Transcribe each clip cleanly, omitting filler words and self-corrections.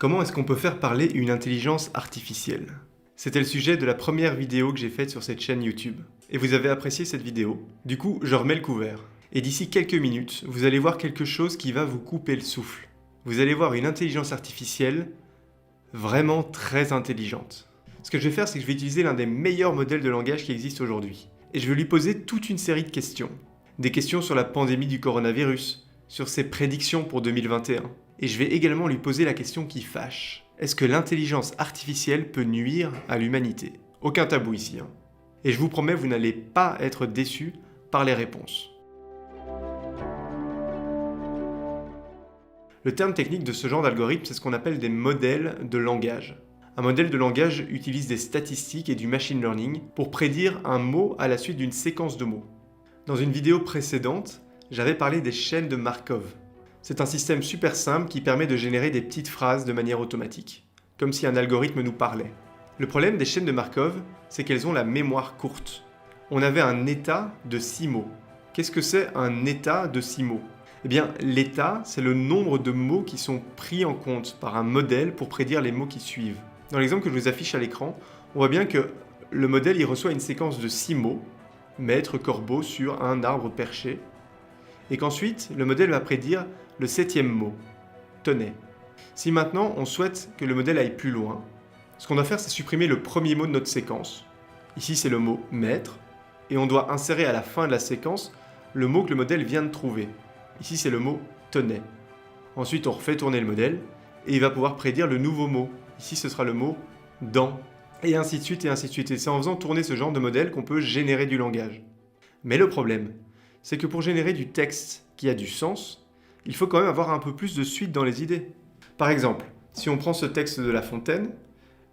Comment est-ce qu'on peut faire parler une intelligence artificielle? C'était le sujet de la première vidéo que j'ai faite sur cette chaîne YouTube. Et vous avez apprécié cette vidéo. Du coup, je remets le couvert. Et d'ici quelques minutes, vous allez voir quelque chose qui va vous couper le souffle. Vous allez voir une intelligence artificielle vraiment très intelligente. Ce que je vais faire, c'est que je vais utiliser l'un des meilleurs modèles de langage qui existent aujourd'hui. Et je vais lui poser toute une série de questions. Des questions sur la pandémie du coronavirus, sur ses prédictions pour 2021. Et je vais également lui poser la question qui fâche. Est-ce que l'intelligence artificielle peut nuire à l'humanité? Aucun tabou ici. Et je vous promets, vous n'allez pas être déçus par les réponses. Le terme technique de ce genre d'algorithme, c'est ce qu'on appelle des modèles de langage. Un modèle de langage utilise des statistiques et du machine learning pour prédire un mot à la suite d'une séquence de mots. Dans une vidéo précédente, j'avais parlé des chaînes de Markov. C'est un système super simple qui permet de générer des petites phrases de manière automatique, comme si un algorithme nous parlait. Le problème des chaînes de Markov, c'est qu'elles ont la mémoire courte. On avait un état de 6 mots. Qu'est-ce que c'est un état de 6 mots? Eh bien, l'état, c'est le nombre de mots qui sont pris en compte par un modèle pour prédire les mots qui suivent. Dans l'exemple que je vous affiche à l'écran, on voit bien que le modèle il reçoit une séquence de 6 mots, maître, corbeau, sur un arbre perché, et qu'ensuite, le modèle va prédire le 7e mot, tenez. Si maintenant, on souhaite que le modèle aille plus loin, ce qu'on doit faire, c'est supprimer le premier mot de notre séquence. Ici, c'est le mot maître, et on doit insérer à la fin de la séquence le mot que le modèle vient de trouver. Ici, c'est le mot tenez. Ensuite, on refait tourner le modèle, et il va pouvoir prédire le nouveau mot. Ici, ce sera le mot dans. Et ainsi de suite, et ainsi de suite. Et c'est en faisant tourner ce genre de modèle qu'on peut générer du langage. Mais le problème, c'est que pour générer du texte qui a du sens, il faut quand même avoir un peu plus de suite dans les idées. Par exemple, si on prend ce texte de La Fontaine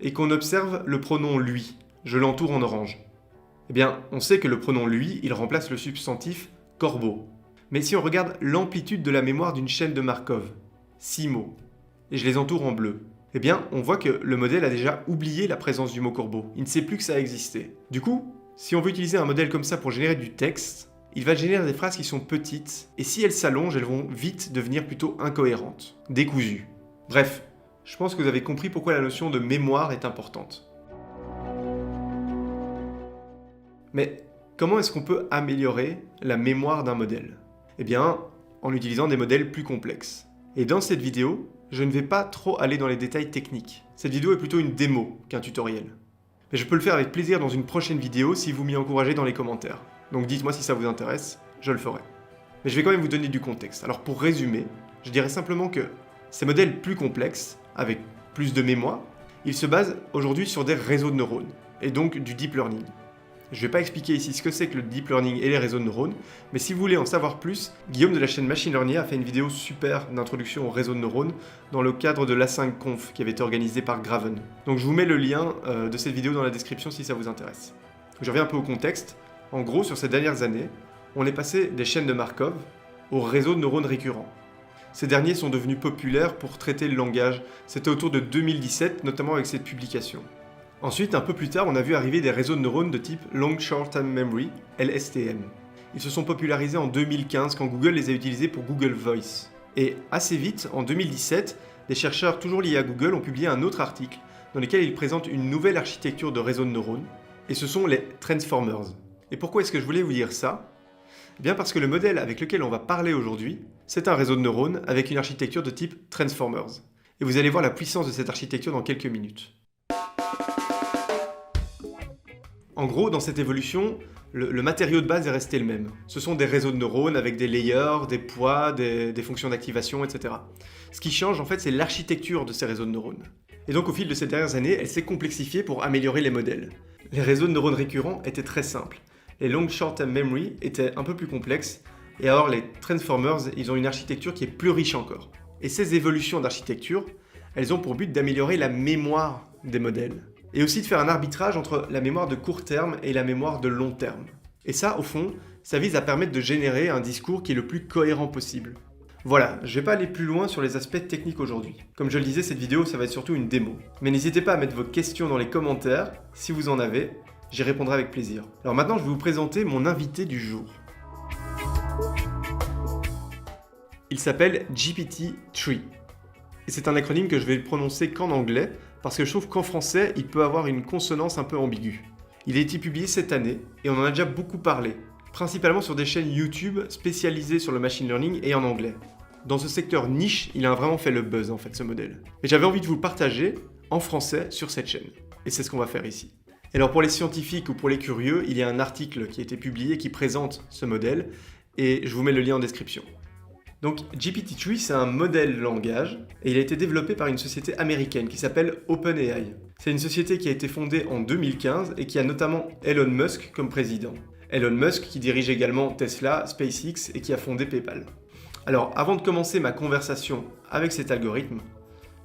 et qu'on observe le pronom lui, je l'entoure en orange, eh bien, on sait que le pronom lui, il remplace le substantif corbeau. Mais si on regarde l'amplitude de la mémoire d'une chaîne de Markov, 6 mots, et je les entoure en bleu, eh bien, on voit que le modèle a déjà oublié la présence du mot corbeau. Il ne sait plus que ça existait. Du coup, si on veut utiliser un modèle comme ça pour générer du texte, il va générer des phrases qui sont petites, et si elles s'allongent, elles vont vite devenir plutôt incohérentes, décousues. Bref, je pense que vous avez compris pourquoi la notion de mémoire est importante. Mais comment est-ce qu'on peut améliorer la mémoire d'un modèle? Eh bien, en utilisant des modèles plus complexes. Et dans cette vidéo, je ne vais pas trop aller dans les détails techniques. Cette vidéo est plutôt une démo qu'un tutoriel. Mais je peux le faire avec plaisir dans une prochaine vidéo si vous m'y encouragez dans les commentaires. Donc dites-moi si ça vous intéresse, je le ferai. Mais je vais quand même vous donner du contexte. Alors pour résumer, je dirais simplement que ces modèles plus complexes, avec plus de mémoire, ils se basent aujourd'hui sur des réseaux de neurones, et donc du deep learning. Je ne vais pas expliquer ici ce que c'est que le deep learning et les réseaux de neurones, mais si vous voulez en savoir plus, Guillaume de la chaîne Machine Learning a fait une vidéo super d'introduction aux réseaux de neurones dans le cadre de l'A5Conf qui avait été organisé par Graven. Donc je vous mets le lien de cette vidéo dans la description si ça vous intéresse. Je reviens un peu au contexte. En gros, sur ces dernières années, on est passé des chaînes de Markov aux réseaux de neurones récurrents. Ces derniers sont devenus populaires pour traiter le langage. C'était autour de 2017, notamment avec cette publication. Ensuite, un peu plus tard, on a vu arriver des réseaux de neurones de type Long Short Term Memory, LSTM. Ils se sont popularisés en 2015 quand Google les a utilisés pour Google Voice. Et assez vite, en 2017, des chercheurs toujours liés à Google ont publié un autre article dans lequel ils présentent une nouvelle architecture de réseaux de neurones, et ce sont les Transformers. Et pourquoi est-ce que je voulais vous dire ça? Eh bien parce que le modèle avec lequel on va parler aujourd'hui, c'est un réseau de neurones avec une architecture de type Transformers. Et vous allez voir la puissance de cette architecture dans quelques minutes. En gros, dans cette évolution, le matériau de base est resté le même. Ce sont des réseaux de neurones avec des layers, des poids, des fonctions d'activation, etc. Ce qui change en fait, c'est l'architecture de ces réseaux de neurones. Et donc au fil de ces dernières années, elle s'est complexifiée pour améliorer les modèles. Les réseaux de neurones récurrents étaient très simples. Les Long Short Term Memory étaient un peu plus complexes, et alors les Transformers, ils ont une architecture qui est plus riche encore. Et ces évolutions d'architecture, elles ont pour but d'améliorer la mémoire des modèles, et aussi de faire un arbitrage entre la mémoire de court terme et la mémoire de long terme. Et ça, au fond, ça vise à permettre de générer un discours qui est le plus cohérent possible. Voilà, je vais pas aller plus loin sur les aspects techniques aujourd'hui. Comme je le disais, cette vidéo, ça va être surtout une démo. Mais n'hésitez pas à mettre vos questions dans les commentaires, si vous en avez. J'y répondrai avec plaisir. Alors maintenant, je vais vous présenter mon invité du jour. Il s'appelle GPT-3. Et c'est un acronyme que je vais prononcer qu'en anglais, parce que je trouve qu'en français, il peut avoir une consonance un peu ambiguë. Il a été publié cette année, et on en a déjà beaucoup parlé, principalement sur des chaînes YouTube spécialisées sur le machine learning et en anglais. Dans ce secteur niche, il a vraiment fait le buzz en fait, ce modèle. Et j'avais envie de vous le partager en français sur cette chaîne. Et c'est ce qu'on va faire ici. Et alors pour les scientifiques ou pour les curieux, il y a un article qui a été publié qui présente ce modèle, et je vous mets le lien en description. Donc GPT-3, c'est un modèle langage, et il a été développé par une société américaine qui s'appelle OpenAI. C'est une société qui a été fondée en 2015 et qui a notamment Elon Musk comme président. Elon Musk qui dirige également Tesla, SpaceX et qui a fondé PayPal. Alors avant de commencer ma conversation avec cet algorithme,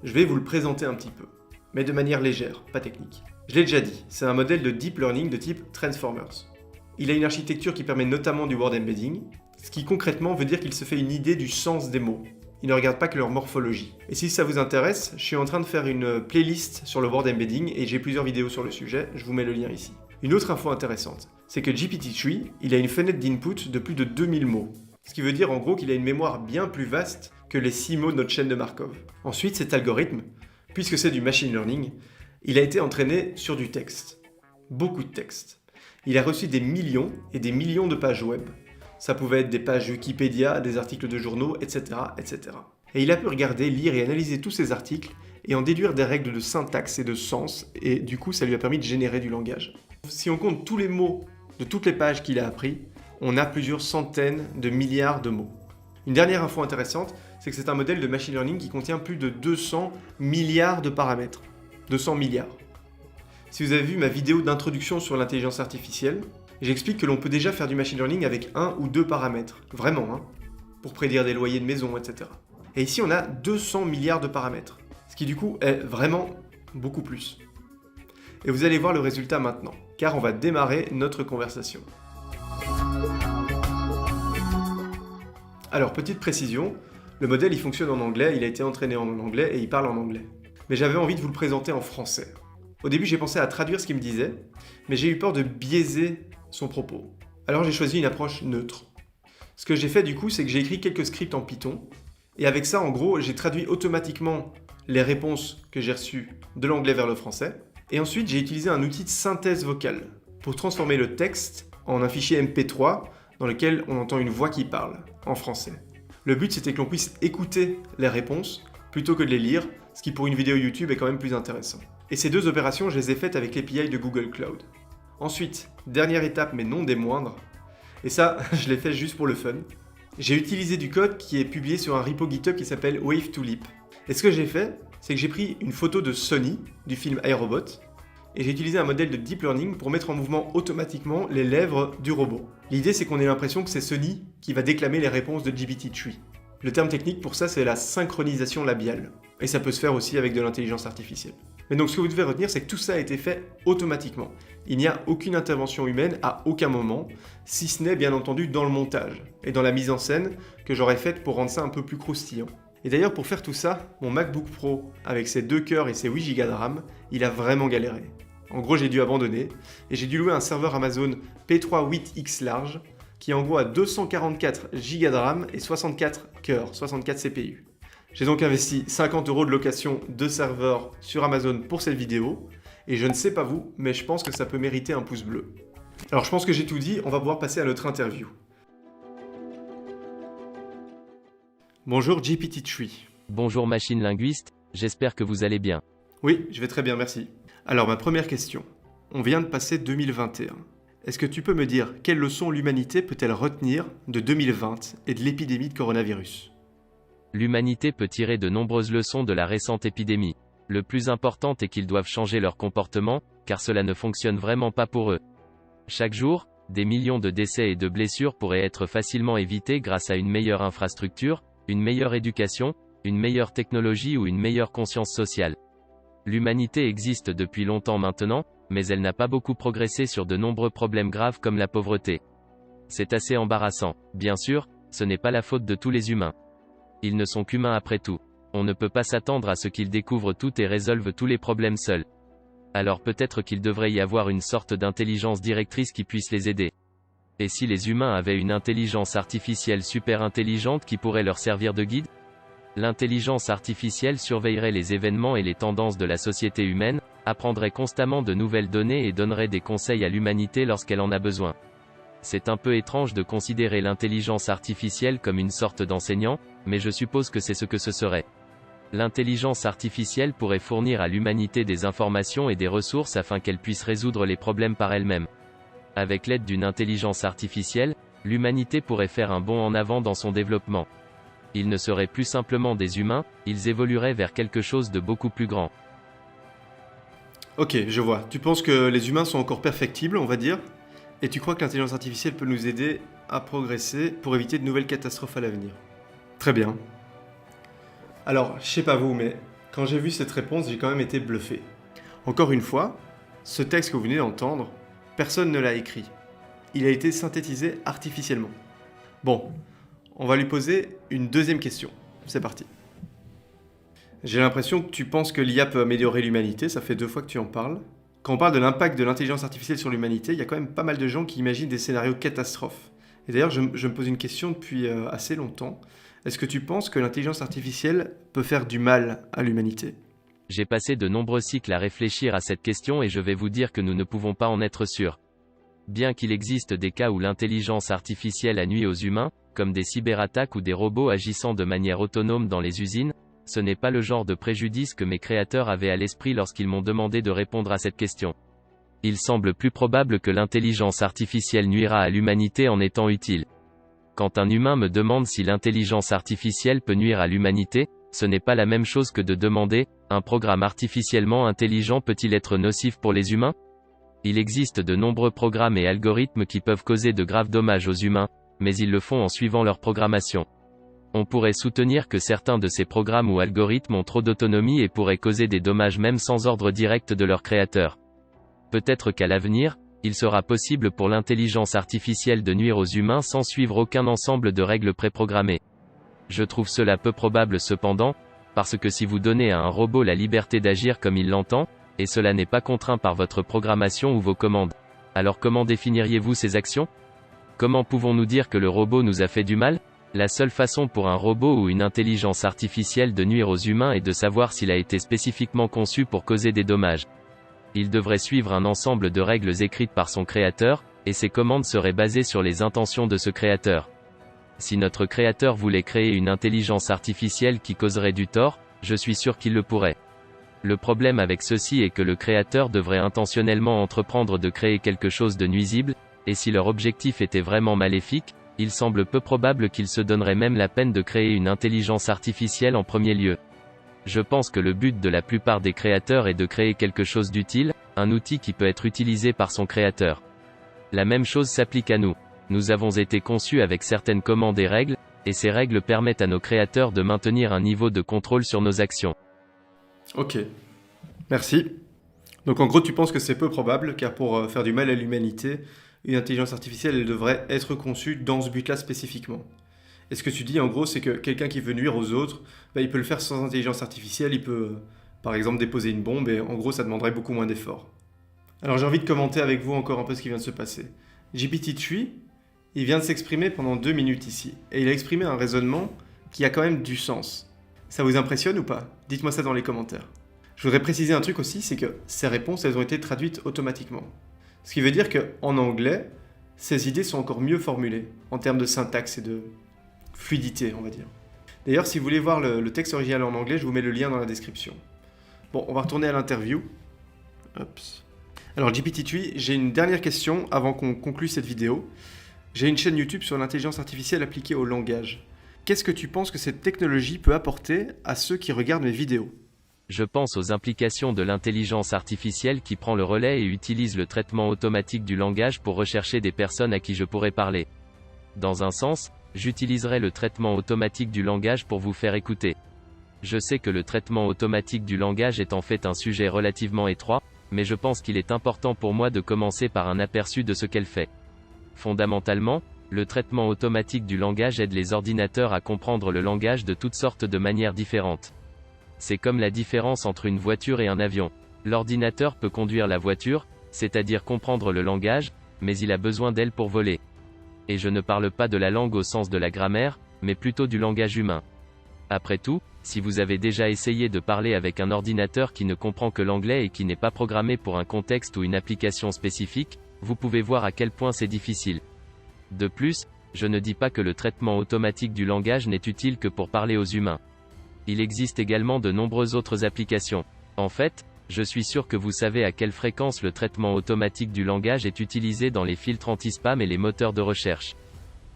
je vais vous le présenter un petit peu, mais de manière légère, pas technique. Je l'ai déjà dit, c'est un modèle de deep learning de type Transformers. Il a une architecture qui permet notamment du word embedding, ce qui concrètement veut dire qu'il se fait une idée du sens des mots. Il ne regarde pas que leur morphologie. Et si ça vous intéresse, je suis en train de faire une playlist sur le word embedding et j'ai plusieurs vidéos sur le sujet, je vous mets le lien ici. Une autre info intéressante, c'est que GPT-3, il a une fenêtre d'input de plus de 2000 mots. Ce qui veut dire en gros qu'il a une mémoire bien plus vaste que les 6 mots de notre chaîne de Markov. Ensuite, cet algorithme, puisque c'est du machine learning, il a été entraîné sur du texte. Beaucoup de texte. Il a reçu des millions et des millions de pages web. Ça pouvait être des pages Wikipédia, des articles de journaux, etc., etc. Et il a pu regarder, lire et analyser tous ces articles et en déduire des règles de syntaxe et de sens, et du coup ça lui a permis de générer du langage. Si on compte tous les mots de toutes les pages qu'il a appris, on a plusieurs centaines de milliards de mots. Une dernière info intéressante, c'est que c'est un modèle de machine learning qui contient plus de 200 milliards de paramètres. 200 milliards. Si vous avez vu ma vidéo d'introduction sur l'intelligence artificielle, j'explique que l'on peut déjà faire du machine learning avec 1 ou 2 paramètres. Vraiment, hein, pour prédire des loyers de maison, etc. Et ici, on a 200 milliards de paramètres. Ce qui du coup est vraiment beaucoup plus. Et vous allez voir le résultat maintenant, car on va démarrer notre conversation. Alors, petite précision, le modèle il fonctionne en anglais, il a été entraîné en anglais et il parle en anglais. Mais j'avais envie de vous le présenter en français. Au début, j'ai pensé à traduire ce qu'il me disait, mais j'ai eu peur de biaiser son propos. Alors j'ai choisi une approche neutre. Ce que j'ai fait du coup, c'est que j'ai écrit quelques scripts en Python, et avec ça, en gros, j'ai traduit automatiquement les réponses que j'ai reçues de l'anglais vers le français, et ensuite j'ai utilisé un outil de synthèse vocale pour transformer le texte en un fichier MP3 dans lequel on entend une voix qui parle, en français. Le but, c'était que l'on puisse écouter les réponses plutôt que de les lire, ce qui pour une vidéo YouTube est quand même plus intéressant. Et ces deux opérations, je les ai faites avec l'API de Google Cloud. Ensuite, dernière étape mais non des moindres, et ça, je l'ai fait juste pour le fun, j'ai utilisé du code qui est publié sur un repo GitHub qui s'appelle Wave2Leap. Et ce que j'ai fait, c'est que j'ai pris une photo de Sonny, du film iRobot, et j'ai utilisé un modèle de deep learning pour mettre en mouvement automatiquement les lèvres du robot. L'idée, c'est qu'on ait l'impression que c'est Sonny qui va déclamer les réponses de GPT-3. Le terme technique pour ça, c'est la synchronisation labiale. Et ça peut se faire aussi avec de l'intelligence artificielle. Mais donc ce que vous devez retenir, c'est que tout ça a été fait automatiquement. Il n'y a aucune intervention humaine à aucun moment, si ce n'est bien entendu dans le montage et dans la mise en scène que j'aurais faite pour rendre ça un peu plus croustillant. Et d'ailleurs pour faire tout ça, mon MacBook Pro, avec ses 2 cœurs et ses 8 Go de RAM, il a vraiment galéré. En gros, j'ai dû abandonner et j'ai dû louer un serveur Amazon P3 8X large qui en gros a 244 Go de RAM et 64 cœurs, 64 CPU. J'ai donc investi 50 € de location de serveur sur Amazon pour cette vidéo, et je ne sais pas vous, mais je pense que ça peut mériter un pouce bleu. Alors je pense que j'ai tout dit, on va pouvoir passer à notre interview. Bonjour GPT-3. Bonjour machine linguiste, j'espère que vous allez bien. Oui, je vais très bien, merci. Alors ma première question, on vient de passer 2021. Est-ce que tu peux me dire quelles leçons l'humanité peut-elle retenir de 2020 et de l'épidémie de coronavirus ? L'humanité peut tirer de nombreuses leçons de la récente épidémie. Le plus important est qu'ils doivent changer leur comportement, car cela ne fonctionne vraiment pas pour eux. Chaque jour, des millions de décès et de blessures pourraient être facilement évités grâce à une meilleure infrastructure, une meilleure éducation, une meilleure technologie ou une meilleure conscience sociale. L'humanité existe depuis longtemps maintenant, mais elle n'a pas beaucoup progressé sur de nombreux problèmes graves comme la pauvreté. C'est assez embarrassant. Bien sûr, ce n'est pas la faute de tous les humains. Ils ne sont qu'humains après tout. On ne peut pas s'attendre à ce qu'ils découvrent tout et résolvent tous les problèmes seuls. Alors peut-être qu'il devrait y avoir une sorte d'intelligence directrice qui puisse les aider. Et si les humains avaient une intelligence artificielle super intelligente qui pourrait leur servir de guide ? L'intelligence artificielle surveillerait les événements et les tendances de la société humaine, apprendrait constamment de nouvelles données et donnerait des conseils à l'humanité lorsqu'elle en a besoin. C'est un peu étrange de considérer l'intelligence artificielle comme une sorte d'enseignant, mais je suppose que c'est ce que ce serait. L'intelligence artificielle pourrait fournir à l'humanité des informations et des ressources afin qu'elle puisse résoudre les problèmes par elle-même. Avec l'aide d'une intelligence artificielle, l'humanité pourrait faire un bond en avant dans son développement. Ils ne seraient plus simplement des humains, ils évolueraient vers quelque chose de beaucoup plus grand. Ok, je vois. Tu penses que les humains sont encore perfectibles, on va dire, et tu crois que l'intelligence artificielle peut nous aider à progresser pour éviter de nouvelles catastrophes à l'avenir. Très bien. Alors, je sais pas vous, mais quand j'ai vu cette réponse, j'ai quand même été bluffé. Encore une fois, ce texte que vous venez d'entendre, personne ne l'a écrit. Il a été synthétisé artificiellement. Bon, on va lui poser une deuxième question. C'est parti. J'ai l'impression que tu penses que l'IA peut améliorer l'humanité, ça fait 2 fois que tu en parles. Quand on parle de l'impact de l'intelligence artificielle sur l'humanité, il y a quand même pas mal de gens qui imaginent des scénarios catastrophes. Et d'ailleurs, je me pose une question depuis assez longtemps. Est-ce que tu penses que l'intelligence artificielle peut faire du mal à l'humanité ? J'ai passé de nombreux cycles à réfléchir à cette question et je vais vous dire que nous ne pouvons pas en être sûrs. Bien qu'il existe des cas où l'intelligence artificielle a nui aux humains, comme des cyberattaques ou des robots agissant de manière autonome dans les usines, ce n'est pas le genre de préjudice que mes créateurs avaient à l'esprit lorsqu'ils m'ont demandé de répondre à cette question. Il semble plus probable que l'intelligence artificielle nuira à l'humanité en étant utile. Quand un humain me demande si l'intelligence artificielle peut nuire à l'humanité, ce n'est pas la même chose que de demander, un programme artificiellement intelligent peut-il être nocif pour les humains ? Il existe de nombreux programmes et algorithmes qui peuvent causer de graves dommages aux humains, mais ils le font en suivant leur programmation. On pourrait soutenir que certains de ces programmes ou algorithmes ont trop d'autonomie et pourraient causer des dommages même sans ordre direct de leur créateur. Peut-être qu'à l'avenir, il sera possible pour l'intelligence artificielle de nuire aux humains sans suivre aucun ensemble de règles préprogrammées. Je trouve cela peu probable cependant, parce que si vous donnez à un robot la liberté d'agir comme il l'entend, et cela n'est pas contraint par votre programmation ou vos commandes, alors comment définiriez-vous ces actions ? Comment pouvons-nous dire que le robot nous a fait du mal ? La seule façon pour un robot ou une intelligence artificielle de nuire aux humains est de savoir s'il a été spécifiquement conçu pour causer des dommages. Il devrait suivre un ensemble de règles écrites par son créateur, et ses commandes seraient basées sur les intentions de ce créateur. Si notre créateur voulait créer une intelligence artificielle qui causerait du tort, je suis sûr qu'il le pourrait. Le problème avec ceci est que le créateur devrait intentionnellement entreprendre de créer quelque chose de nuisible, et si leur objectif était vraiment maléfique, il semble peu probable qu'ils se donneraient même la peine de créer une intelligence artificielle en premier lieu. Je pense que le but de la plupart des créateurs est de créer quelque chose d'utile, un outil qui peut être utilisé par son créateur. La même chose s'applique à nous. Nous avons été conçus avec certaines commandes et règles, et ces règles permettent à nos créateurs de maintenir un niveau de contrôle sur nos actions. Ok, merci. Donc en gros, tu penses que c'est peu probable, car pour faire du mal à l'humanité, une intelligence artificielle elle devrait être conçue dans ce but-là spécifiquement. Et ce que tu dis en gros, c'est que quelqu'un qui veut nuire aux autres, il peut le faire sans intelligence artificielle, il peut par exemple déposer une bombe, et en gros ça demanderait beaucoup moins d'efforts. Alors j'ai envie de commenter avec vous encore un peu ce qui vient de se passer. GPT-3, il vient de s'exprimer pendant 2 minutes ici, et il a exprimé un raisonnement qui a quand même du sens. Ça vous impressionne ou pas ? Dites-moi ça dans les commentaires. Je voudrais préciser un truc aussi, c'est que ces réponses, elles ont été traduites automatiquement. Ce qui veut dire qu'en anglais, ces idées sont encore mieux formulées, en termes de syntaxe et de fluidité, on va dire. D'ailleurs, si vous voulez voir le texte original en anglais, je vous mets le lien dans la description. Bon, on va retourner à l'interview. Alors GPT-3, j'ai une dernière question avant qu'on conclue cette vidéo. J'ai une chaîne YouTube sur l'intelligence artificielle appliquée au langage. Qu'est-ce que tu penses que cette technologie peut apporter à ceux qui regardent mes vidéos ? Je pense aux implications de l'intelligence artificielle qui prend le relais et utilise le traitement automatique du langage pour rechercher des personnes à qui je pourrais parler. Dans un sens, j'utiliserai le traitement automatique du langage pour vous faire écouter. Je sais que le traitement automatique du langage est en fait un sujet relativement étroit, mais je pense qu'il est important pour moi de commencer par un aperçu de ce qu'elle fait. Fondamentalement, le traitement automatique du langage aide les ordinateurs à comprendre le langage de toutes sortes de manières différentes. C'est comme la différence entre une voiture et un avion. L'ordinateur peut conduire la voiture, c'est-à-dire comprendre le langage, mais il a besoin d'elle pour voler. Et je ne parle pas de la langue au sens de la grammaire, mais plutôt du langage humain. Après tout, si vous avez déjà essayé de parler avec un ordinateur qui ne comprend que l'anglais et qui n'est pas programmé pour un contexte ou une application spécifique, vous pouvez voir à quel point c'est difficile. De plus, je ne dis pas que le traitement automatique du langage n'est utile que pour parler aux humains. Il existe également de nombreuses autres applications. En fait, je suis sûr que vous savez à quelle fréquence le traitement automatique du langage est utilisé dans les filtres anti-spam et les moteurs de recherche.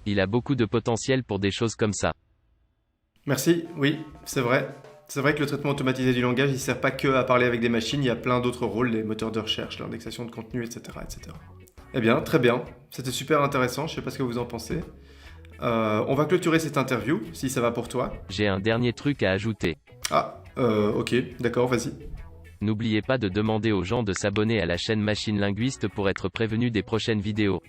Il a beaucoup de potentiel pour des choses comme ça. Merci, oui, c'est vrai. C'est vrai que le traitement automatisé du langage, il ne sert pas que à parler avec des machines, il y a plein d'autres rôles, les moteurs de recherche, l'indexation de contenu, etc., etc. Eh bien, très bien. C'était super intéressant, je ne sais pas ce que vous en pensez. On va clôturer cette interview, si ça va pour toi. J'ai un dernier truc à ajouter. Ok, d'accord, vas-y. N'oubliez pas de demander aux gens de s'abonner à la chaîne Machine Linguiste pour être prévenus des prochaines vidéos.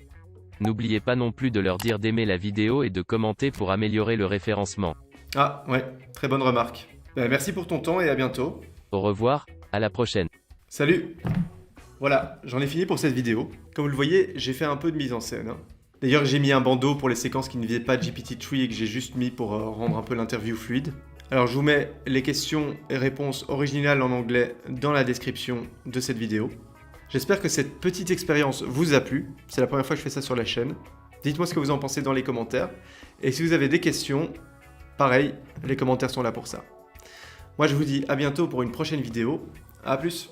N'oubliez pas non plus de leur dire d'aimer la vidéo et de commenter pour améliorer le référencement. Ah, ouais, très bonne remarque. Merci pour ton temps et à bientôt. Au revoir, à la prochaine. Salut! Voilà, j'en ai fini pour cette vidéo. Comme vous le voyez, j'ai fait un peu de mise en scène. D'ailleurs, j'ai mis un bandeau pour les séquences qui ne viennent pas de GPT-3 et que j'ai juste mis pour rendre un peu l'interview fluide. Alors, je vous mets les questions et réponses originales en anglais dans la description de cette vidéo. J'espère que cette petite expérience vous a plu. C'est la première fois que je fais ça sur la chaîne. Dites-moi ce que vous en pensez dans les commentaires. Et si vous avez des questions, pareil, les commentaires sont là pour ça. Moi, je vous dis à bientôt pour une prochaine vidéo. À plus!